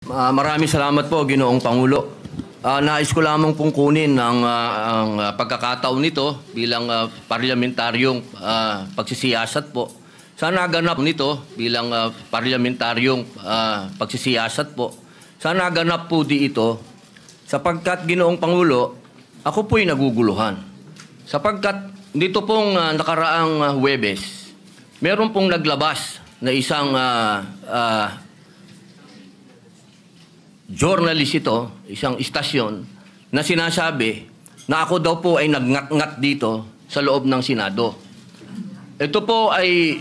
Maraming salamat po, Ginoong Pangulo. Nais ko lamang pong kunin ang pagkakataon nito bilang parlamentaryong pagsisiyasat po. Sa naganap nito bilang parlamentaryong pagsisiyasat po. Sa naganap po di ito, sapagkat Ginoong Pangulo, ako po'y naguguluhan. Sapagkat dito pong nakaraang Huwebes, meron pong naglabas na isang journalist ito, isang istasyon, na sinasabi na ako daw po ay nagngat-ngat dito sa loob ng Senado. Ito po ay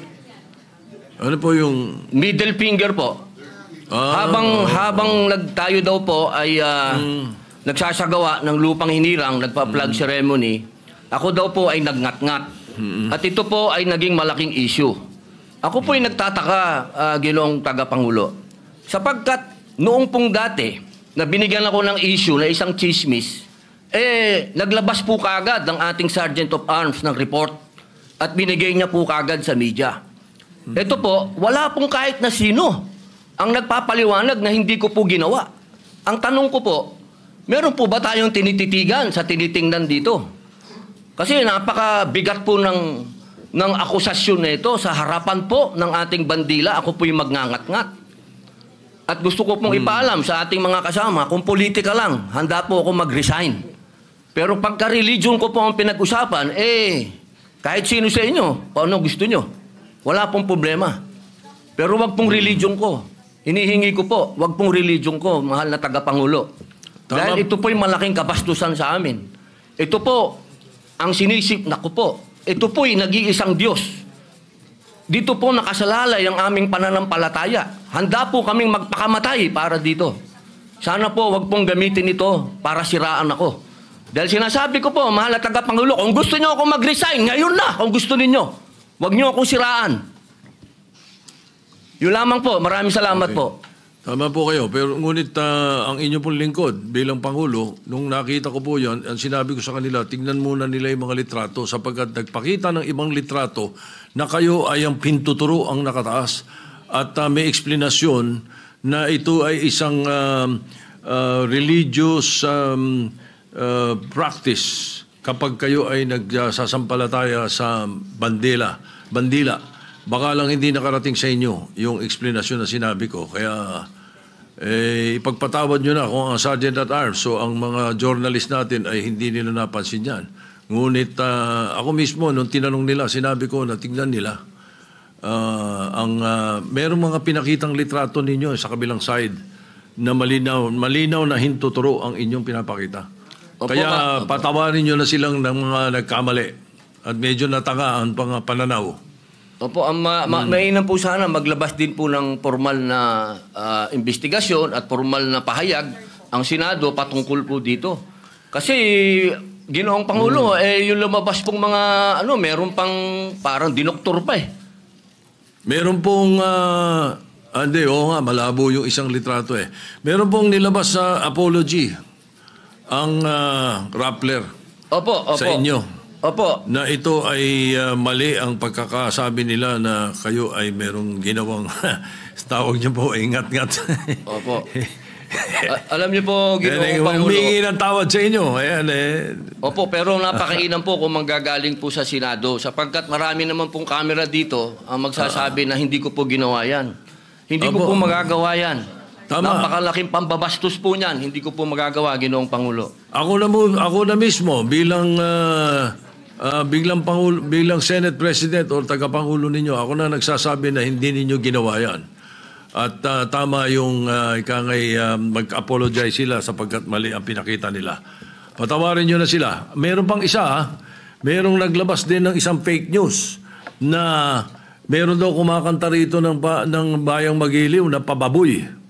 ano po yung middle finger po. Habang tayo daw po ay nagsasagawa ng lupang hinirang, nagpa-flag ceremony, ako daw po ay nagngat-ngat. At ito po ay naging malaking issue. Ako po ay nagtataka, Ginoong Tagapangulo, sapagkat noong pong dati, na binigyan ako ng issue na isang chismis, naglabas po kaagad ang ating Sergeant of Arms ng report at binigay niya po kaagad sa media. Ito po, wala pong kahit na sino ang nagpapaliwanag na hindi ko po ginawa. Ang tanong ko po, meron po ba tayong tinititigan sa tinitingnan dito? Kasi napakabigat po ng akusasyon na ito sa harapan po ng ating bandila. Ako po yung magngangat-ngat. At gusto ko pong ipaalam sa ating mga kasama, kung politika lang, handa po ako mag-resign. Pero pagka-religion ko po ang pinag-usapan, kahit sino sa inyo, kung ano gusto nyo, wala pong problema. Pero wag pong religion ko. Hinihingi ko po, wag pong religion ko, mahal na tagapangulo. Dahil ito po yung malaking kabastusan sa amin. Ito po, ang sinisip na ko po, ito po yung nag-iisang Diyos. Dito po nakasalalay ang aming pananampalataya. Handa po kaming magpakamatay para dito. Sana po wag pong gamitin ito para siraan ako. Dahil sinasabi ko po, mahal na tagapangulo, kung gusto niyo ako mag-resign, ngayon na, kung gusto ninyo. Wag niyo akong siraan. Yun lamang po. Maraming salamat po. Tama po kayo. Pero ngunit ang inyo pong lingkod bilang Pangulo, nung nakita ko po yan, ang sinabi ko sa kanila, tingnan muna nila yung mga litrato sapagkat nagpakita ng ibang litrato na kayo ay ang pintuturo ang nakataas at may eksplanasyon na ito ay isang religious practice kapag kayo ay nagsasampalataya sa bandila. Baka lang hindi nakarating sa inyo yung explanation na sinabi ko. Kaya ipagpatawad nyo na kung ang Sergeant at Arms, so ang mga journalist natin ay hindi nila napansin yan. Ngunit ako mismo, nung tinanong nila, sinabi ko na tingnan nila. Merong mga pinakitang litrato ninyo sa kabilang side na malinaw na hintuturo ang inyong pinapakita. Kaya patawarin nyo na silang ng mga nagkamali at medyo natanga ang pananaw. Opo, mainam po sana maglabas din po ng formal na investigasyon at formal na pahayag ang Senado patungkol po dito. Kasi, Ginoong Pangulo, yung lumabas pong mga, meron pang parang dinoktor pa Meron pong, malabo yung isang litrato Meron pong nilabas sa apology ang Rappler sa inyo. Opo. Na ito ay mali ang pagkakasabi nila na kayo ay merong ginawang tawag niyo po, ingat-ngat. Opo. Alam niyo po, Ginoong Pangulo. Humingi ng tawad sa inyo. Ayan, Opo, pero napakainam po kung manggagaling po sa Senado sapagkat marami naman pong camera dito ang magsasabi na hindi ko po ginawa yan. Hindi ko po magagawa yan. Tama. Napakalaking pambabastos po niyan. Hindi ko po magagawa, Ginoong Pangulo. Ako na mismo bilang bilang Senate President o tagapangulo ninyo, ako na nagsasabi na hindi ninyo ginawa yan. At tama yung mag-apologize sila sapagkat mali ang pinakita nila. Patawarin nyo na sila. Meron pang isa, merong naglabas din ng isang fake news na meron daw kumakanta rito ng Bayang Magiliw na pababoy.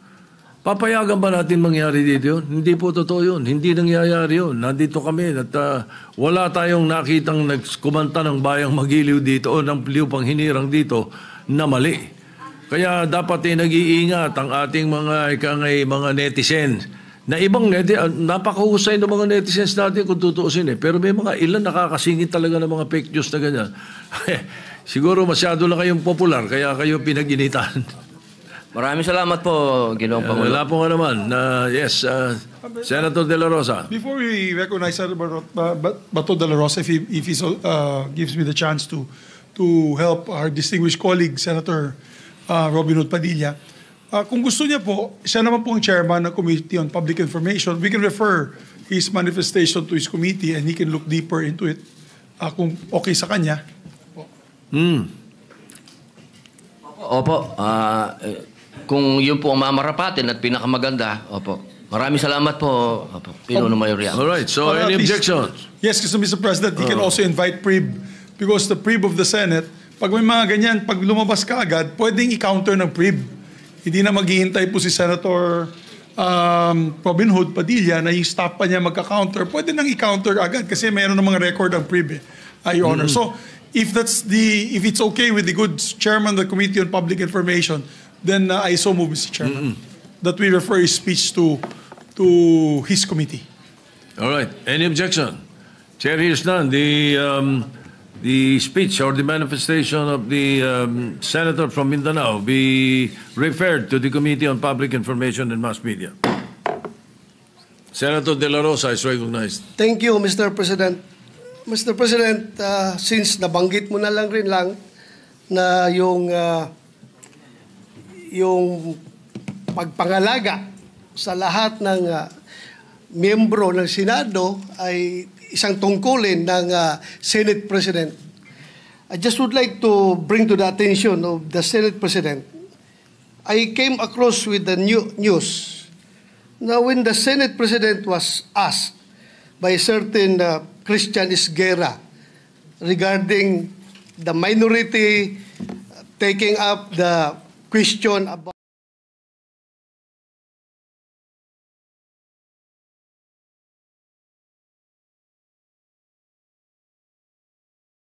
Papayagan ba natin mangyari dito yun? Hindi po totoo yun. Hindi nangyayari yun. Nandito kami at wala tayong nakitang nagkumanta ng Bayang Magiliw dito o ng Lupang Hinirang dito na mali. Kaya dapat nag-iingat ang ating mga netizens na ibang napakahusay ng mga netizens natin kung tutuusin Pero may mga ilan nakakasingit talaga ng mga fake news na ganyan. Siguro masyado lang kayong popular kaya kayo pinag-initan. Maraming salamat po, Ginoong Pangulo. Wala po nga naman. Yes, Senator De La Rosa. Before we recognize Senator Bato de la Rosa, if he gives me the chance to help our distinguished colleague, Senator Robin Hood Padilla, kung gusto niya po, siya naman po ang chairman ng Committee on Public Information. We can refer his manifestation to his committee and he can look deeper into it kung okay sa kanya. Opo, kung yun po ang mamarapatin at pinakamaganda, opo. Maraming salamat po, opo, Pinuno Mayor Yang. All right, so any objections? Yes, kasi Mr. President, he can also invite PRIB because the PRIB of the Senate, pag may mga ganyan, pag lumabas ka agad, pwedeng i-counter ng PRIB. Hindi na maghihintay po si Senator Robin Hood Padilla na yung staff pa niya magka-counter. Pwede nang i-counter agad kasi mayroon ng mga record ang PRIB, Your Honor. So, if it's okay with the good chairman of the Committee on Public Information, then I so move, Mr. Chairman, that we refer his speech to his committee. All right, any objection? Chair hears none. The speech or the manifestation of the senator from Mindanao be referred to the Committee on Public Information and Mass Media. Senator De La Rosa is recognized. Thank you, Mr. President. Mr. President, since nabanggit mo na rin na yung pagpangalaga sa lahat ng miyembro ng Senado ay isang tungkulin ng Senate President. I just would like to bring to the attention of the Senate President. I came across with the news na when the Senate President was asked by a certain Christian Esguerra regarding the minority taking up the question about